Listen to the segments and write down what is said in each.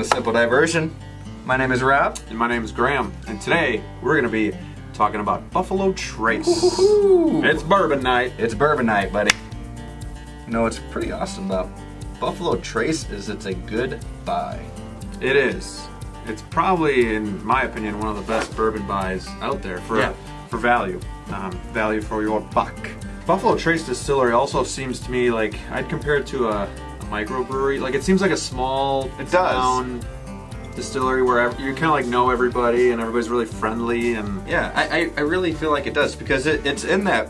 Simple Diversion. My name is Rob. And my name is Graham. And today we're going to be talking about Buffalo Trace. Woo-hoo-hoo. It's bourbon night. It's bourbon night, buddy. You know what's pretty awesome about Buffalo Trace is it's a good buy. It is. It's probably, in my opinion, one of the best bourbon buys out there for value. Value for your buck. Buffalo Trace Distillery also seems to me like I'd compare it to a microbrewery. Like it seems like a small town distillery where you kind of like know everybody and everybody's really friendly and yeah, I really feel like it does because it's in that.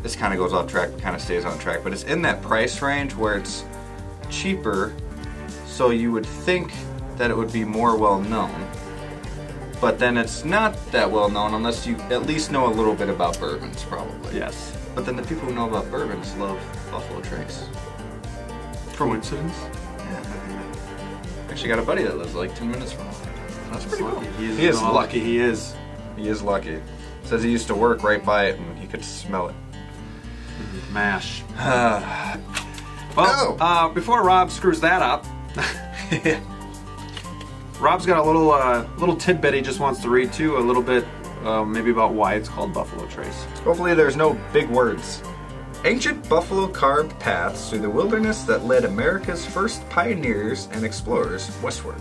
This kind of goes off track, kind of stays on track, but it's in that price range where it's cheaper, so you would think that it would be more well known. But then it's not that well known unless you at least know a little bit about bourbons, probably. yes. But then the people who know about bourbons love Buffalo Trace. Coincidence? Yeah. Actually got a buddy that lives like 10 minutes from him. That's pretty cool. He is lucky. He is. He is lucky. Says he used to work right by it and he could smell it. Mash. Well, before Rob screws that up, Rob's got a little tidbit he just wants to read too, a little bit maybe about why it's called Buffalo Trace. Hopefully there's no big words. Ancient buffalo carved paths through the wilderness that led America's first pioneers and explorers westward.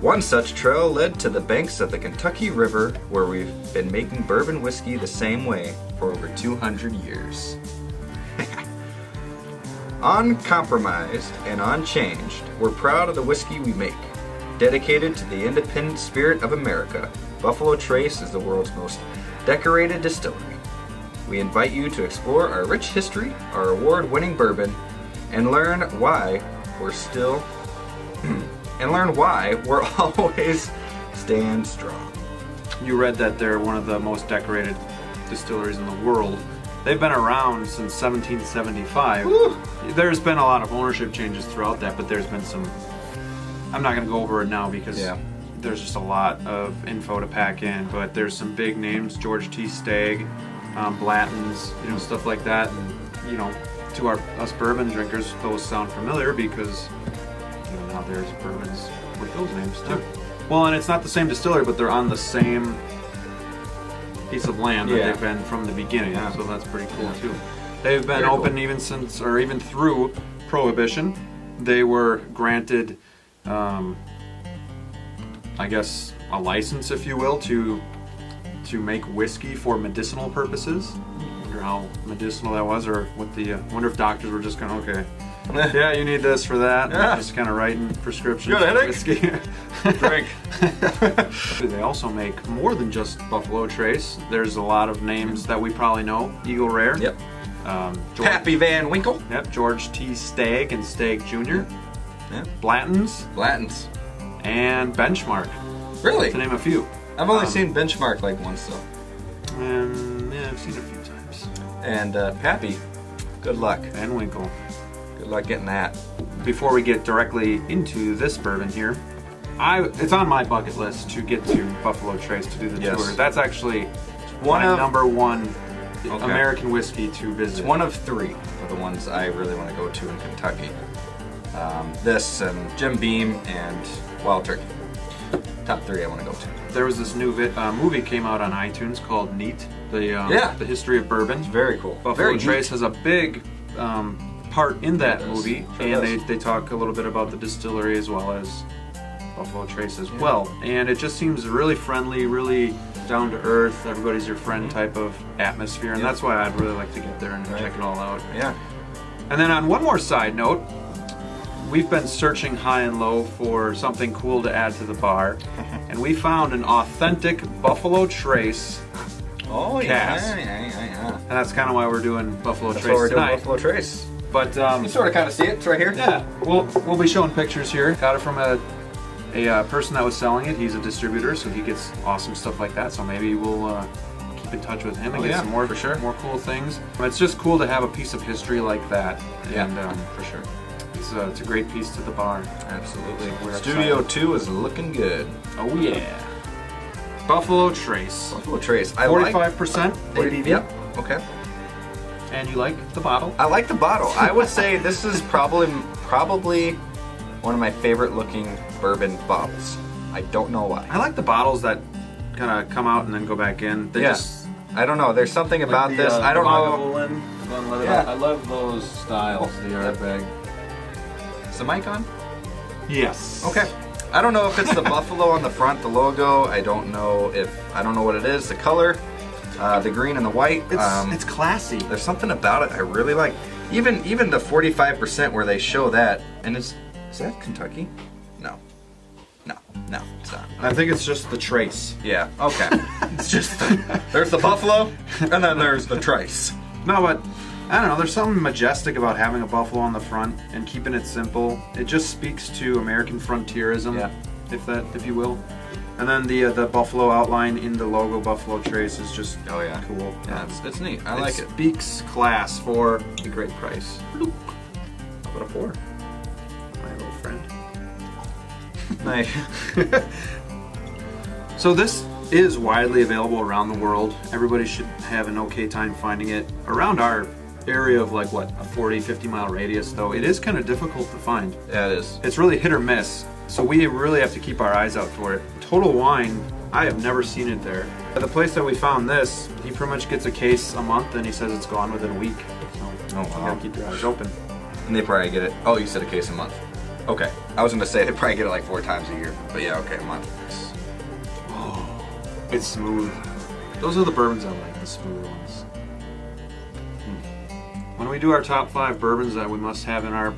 One such trail led to the banks of the Kentucky River, where we've been making bourbon whiskey the same way for over 200 years. Uncompromised and unchanged, we're proud of the whiskey we make. Dedicated to the independent spirit of America, Buffalo Trace is the world's most decorated distillery. We invite you to explore our rich history, our award-winning bourbon, and learn why we're always stand strong. You read that they're one of the most decorated distilleries in the world. They've been around since 1775. Woo. There's been a lot of ownership changes throughout that, but there's been some. I'm not going to go over it now because there's just a lot of info to pack in. But there's some big names: George T. Stagg, Blanton's, stuff like that. And to us bourbon drinkers, those sound familiar because now there's bourbons with those names too. Well, and it's not the same distillery, but they're on the same piece of land that they've been from the beginning. Yeah. So that's pretty cool too. They've been open even since, or even through Prohibition. They were granted, I guess, a license, if you will, to make whiskey for medicinal purposes. I wonder how medicinal that was, or what the. Wonder if doctors were just kind of okay. Yeah, you need this for that. Yeah. Just kind of writing prescriptions for whiskey. Drink. They also make more than just Buffalo Trace. There's a lot of names that we probably know. Eagle Rare. Yep. Pappy Van Winkle. Yep. George T. Stagg and Stagg Jr. Yep. Blanton's. And Benchmark. Really? To name a few. I've only seen Benchmark like once though. I've seen it a few times. And Pappy, good luck. Van Winkle. Good luck getting that. Before we get directly into this bourbon here, it's on my bucket list to get to Buffalo Trace to do the tour. That's actually my number one American whiskey to visit. It's one of three of the ones I really want to go to in Kentucky. This and Jim Beam and Wild Turkey. Top three I want to go to. There was this new movie came out on iTunes called Neat, the history of bourbon. It's very cool. Buffalo Trace has a big part in that movie, and they talk a little bit about the distillery as well as Buffalo Trace as well. And it just seems really friendly, really down to earth, everybody's your friend type of atmosphere, and that's why I'd really like to get there and check it all out. Yeah. And then on one more side note, we've been searching high and low for something cool to add to the bar, and we found an authentic Buffalo Trace cask. Yeah. And that's kind of why we're doing Buffalo Trace tonight. Buffalo Trace. But you sort of kind of see it. It's right here. Yeah, we'll be showing pictures here. Got it from a person that was selling it. He's a distributor, so he gets awesome stuff like that. So maybe we'll keep in touch with him and get some more more cool things. It's just cool to have a piece of history like that. And for sure. It's a great piece to the bar. Absolutely. Studio 2 is looking good. Oh yeah. Buffalo Trace. Buffalo Trace. 45% ABV. Yep. Okay. And you like the bottle? I like the bottle. I would say this is probably one of my favorite looking bourbon bottles. I don't know why. I like the bottles that kind of come out and then go back in. They just I don't know. There's something about this. I don't know. Yeah. I love those styles, the art bag. Is the mic on? Yes. Okay. I don't know if it's the buffalo on the front, the logo. I don't know what it is. The color, the green and the white. It's classy. There's something about it I really like. Even the 45% where they show that, and is that Kentucky? No, it's not. I think it's just the trace. Yeah. Okay. It's just there's the buffalo, and then there's the trace. No, but I don't know. There's something majestic about having a buffalo on the front and keeping it simple. It just speaks to American frontierism, if you will. And then the buffalo outline in the logo, buffalo trace, is just cool. Yeah, it's neat. I like it. Speaks class for a great price. How about a 4? My little friend. Nice. So this is widely available around the world. Everybody should have an okay time finding it. Around our area of like what, a 40-50 mile radius though, it is kind of difficult to find. Yeah, it is. It's really hit or miss, so we really have to keep our eyes out for it. Total Wine, I have never seen it there. At the place that we found this, he pretty much gets a case a month and he says it's gone within a week. So you gotta keep your eyes open. And they probably get it. Oh, you said a case a month. Okay. I was gonna say they probably get it like 4 times a year. But yeah, okay, a month. Oh, it's smooth. Those are the bourbons I like, the smooth ones. When we do our top 5 bourbons that we must have in our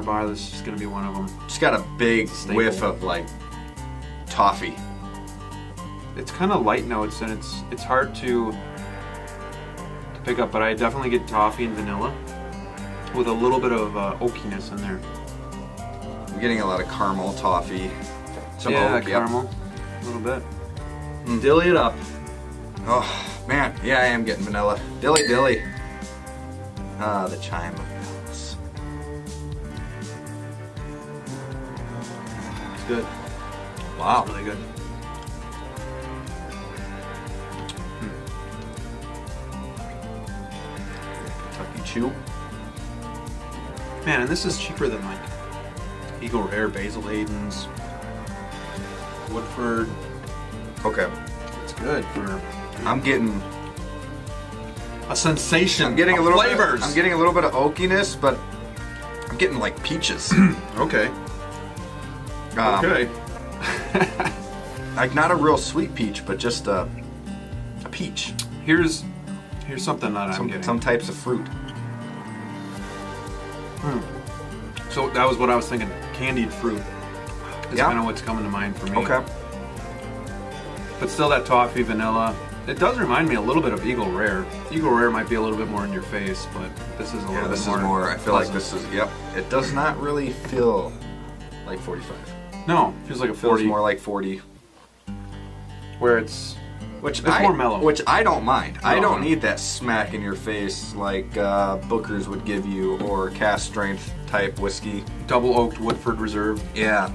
bar, this is gonna be one of them. Just got a big whiff of like toffee. It's kind of light notes and it's hard to pick up, but I definitely get toffee and vanilla with a little bit of oakiness in there. I'm getting a lot of caramel, toffee, some oak. Caramel, a little bit. Dilly it up. Oh man, yeah, I am getting vanilla. Dilly dilly. Ah, the chime of bells. It's good. Wow, It's really good. Kentucky Chew. Man, and this is cheaper than like Eagle Rare, Basil Hayden's, Woodford. Okay. It's good for I'm getting a sensation. I'm getting a little flavors. I'm getting a little bit of oakiness, but I'm getting like peaches. Okay. Okay. Like not a real sweet peach, but just a peach. Here's something that I'm getting. Some types of fruit. So that was what I was thinking. Candied fruit is kind of what's coming to mind for me. Okay. But still that toffee, vanilla. It does remind me a little bit of Eagle Rare. Eagle Rare might be a little bit more in your face, but this is a little bit more. I feel like this is. Yep. It does not really feel like 45. No, it feels like a 40. Feels more like 40. Where it's It's more mellow. Which I don't mind. I don't need that smack in your face like Booker's would give you, or cast strength type whiskey. Double oaked Woodford Reserve. Yeah.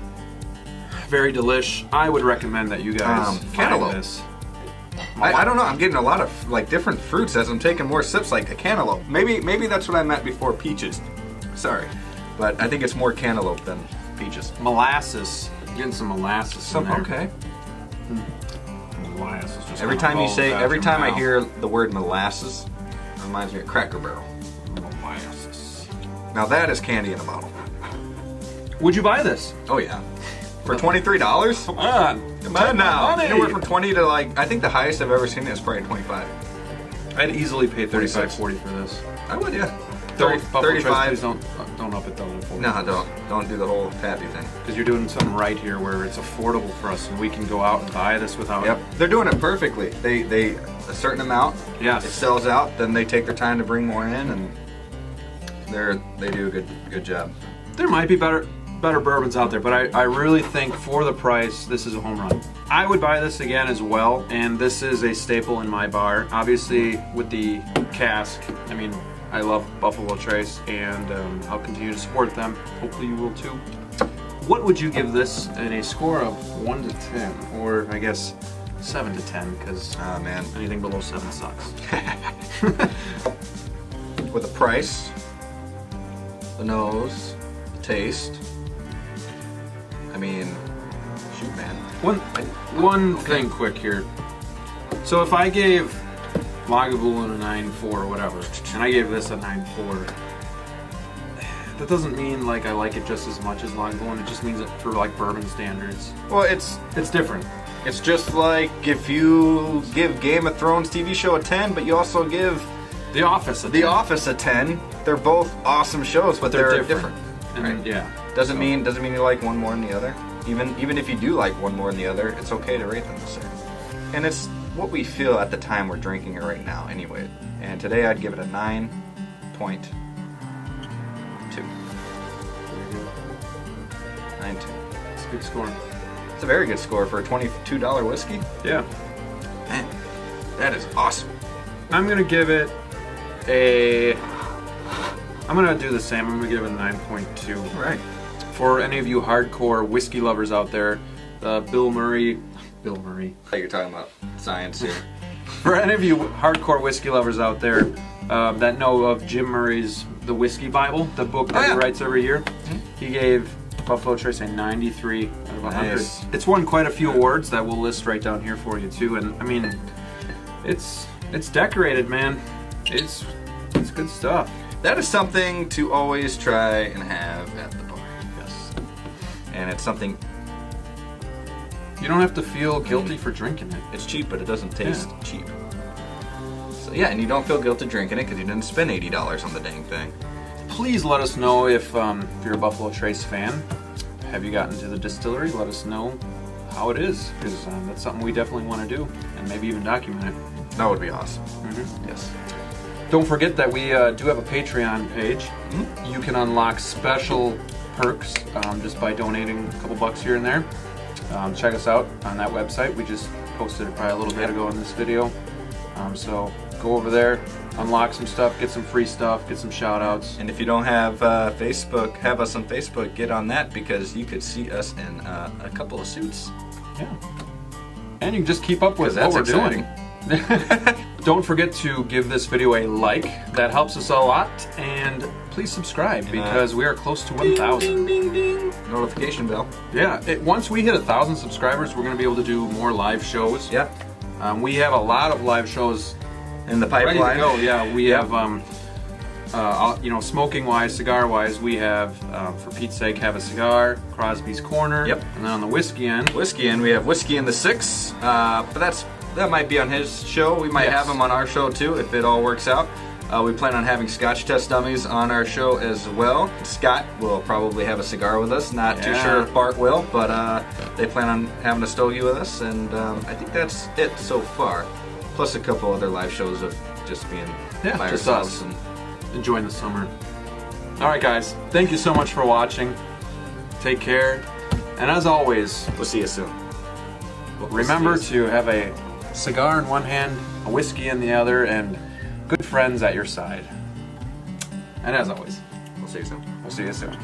Very delish. I would recommend that you guys cantaloupe. find this. I don't know. I'm getting a lot of like different fruits as I'm taking more sips, like the cantaloupe. Maybe that's what I meant before peaches. Sorry, but I think it's more cantaloupe than peaches. Molasses. Getting some molasses in there. Okay. Molasses. Just Every time I hear the word molasses, it reminds me of Cracker Barrel. Molasses. Now that is candy in a bottle. Would you buy this? Oh yeah. For $23? Come on. Come on now. Money. Anywhere from 20 to like, I think the highest I've ever seen is probably 25. I'd easily pay $35, $40 for this. I would, yeah. 35. Please Don't up it though. No, don't do the whole tappy thing. Because you're doing something right here where it's affordable for us and we can go out and buy this without. Yep, they're doing it perfectly. They a certain amount. Yes. It sells out. Then they take their time to bring more in, and they do a good job. There might be better bourbons out there, but I really think for the price, this is a home run. I would buy this again as well, and this is a staple in my bar. Obviously, with the cask, I mean, I love Buffalo Trace, and I'll continue to support them. Hopefully you will too. What would you give this in a score of 1 to 10? Or, I guess, 7 to 10, because anything below 7 sucks. With the price, the nose, the taste, I mean, shoot, man. One thing quick here. So if I gave Lagavulin a 9.4 or whatever, and I gave this a 9.4, that doesn't mean like I like it just as much as Lagavulin. It just means it for like bourbon standards. Well, it's different. It's just like if you give Game of Thrones TV show a 10, but you also give The Office a 10. The Office a 10. They're both awesome shows, but they're different. And, right? Yeah. Doesn't mean you like one more than the other. Even if you do like one more than the other, it's okay to rate them the same. And it's what we feel at the time we're drinking it right now, anyway. And today I'd give it a 9.2. 9.2. It's a good score. It's a very good score for a $22 whiskey. Yeah. Man, that is awesome. I'm gonna give it a. I'm gonna do the same. I'm gonna give it a 9.2. Right. For any of you hardcore whiskey lovers out there, Bill Murray. You're talking about science here. For any of you hardcore whiskey lovers out there that know of Jim Murray's The Whiskey Bible, the book that he writes every year, he gave Buffalo Trace a 93 out of 100. Nice. It's won quite a few awards that we'll list right down here for you too. And I mean, it's decorated, man. It's good stuff. That is something to always try and have at the bar. Yes. And it's something. You don't have to feel guilty for drinking it. It's cheap, but it doesn't taste cheap. So yeah, and you don't feel guilty drinking it because you didn't spend $80 on the dang thing. Please let us know if you're a Buffalo Trace fan. Have you gotten to the distillery? Let us know how it is, because that's something we definitely want to do, and maybe even document it. That would be awesome. Mm-hmm. Yes. Don't forget that we do have a Patreon page. Mm-hmm. You can unlock special perks just by donating a couple bucks here and there. Check us out on that website. We just posted it probably a little bit ago in this video. So go over there, unlock some stuff, get some free stuff, get some shout outs. And if you don't have Facebook, have us on Facebook, get on that, because you could see us in a couple of suits. Yeah. And you can just keep up with what that's we're exciting. doing. Don't forget to give this video a like. That helps us a lot. And please subscribe, because we are close to 1,000. Ding, ding, ding. Notification bell. Yeah. Once we hit 1,000 subscribers, we're going to be able to do more live shows. Yeah. We have a lot of live shows In the pipeline. ready to go. Yeah. We have, smoking wise, cigar wise, we have, for Pete's sake, Have a Cigar, Crosby's Corner. Yep. And then on the whiskey end, We have Whiskey in the Six, but that might be on his show. We might have him on our show too, if it all works out. We plan on having Scotch test dummies on our show as well. Scott will probably have a cigar with us. Not too sure if Bart will, but they plan on having a stogie with us, and I think that's it so far. Plus a couple other live shows of just being by just ourselves. us. Enjoying the summer. All right, guys. Thank you so much for watching. Take care. And as always, We'll see you soon. remember to have a cigar in one hand, a whiskey in the other, and good friends at your side. And as always, We'll see you soon. we'll see you soon.